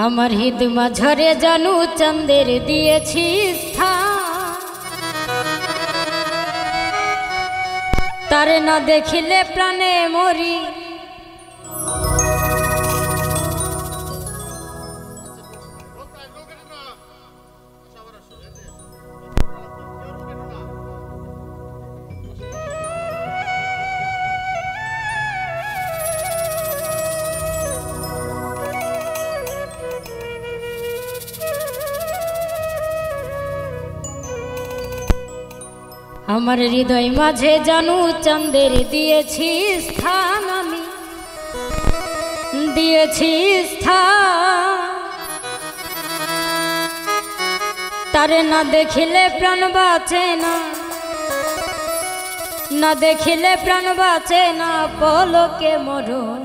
আমার হৃদ মাঝরে জানু চন্দের দিয়েছি স্থান, তারে না দেখিলে প্রাণে মরি। আমার হৃদয় মাঝে জানু চন্দের দিয়েছি স্থান, আমি দিয়েছি স্থান, তারে না দেখিলে প্রাণ বাঁচে না, না দেখিলে প্রাণ বাঁচে না, পলকে মরণ।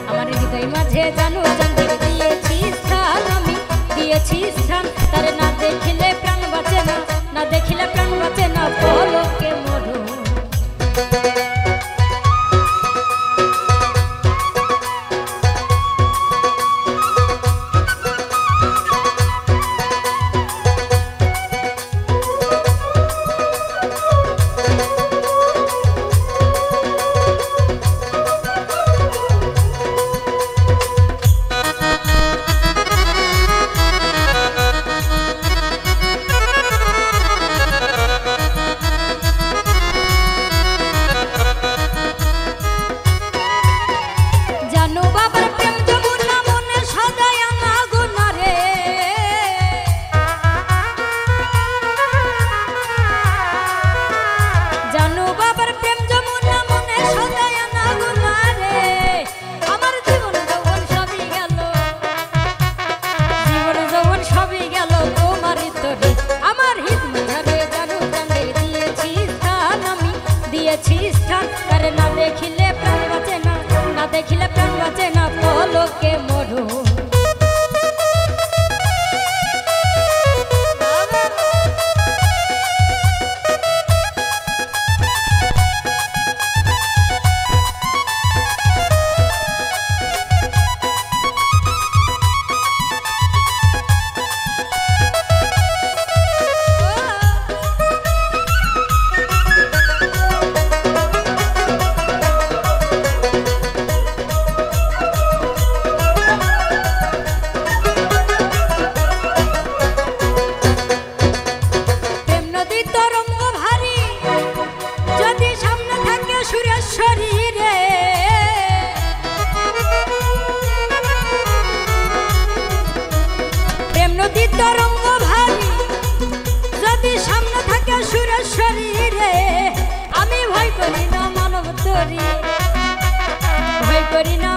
আমার হৃদয় মাঝে জানু চন্দের দিয়েছি স্থান, আমি দিয়েছি স্থান, তারে না দেখিলে প্রাণ বাঁচে না, না দেখিলে প্রাণ বাঁচে না, পলকে মরণ। তারে না দেখিলে প্রাণ বাঁচে না, না দেখিলে প্রাণ বাঁচে না, পলকে মরণ। নদী তরঙ্গ ভারী যদি সামনে থাকে সুরেশ্বরী রে, আমি ভয় করি না মানব তরি, ভয় করি না।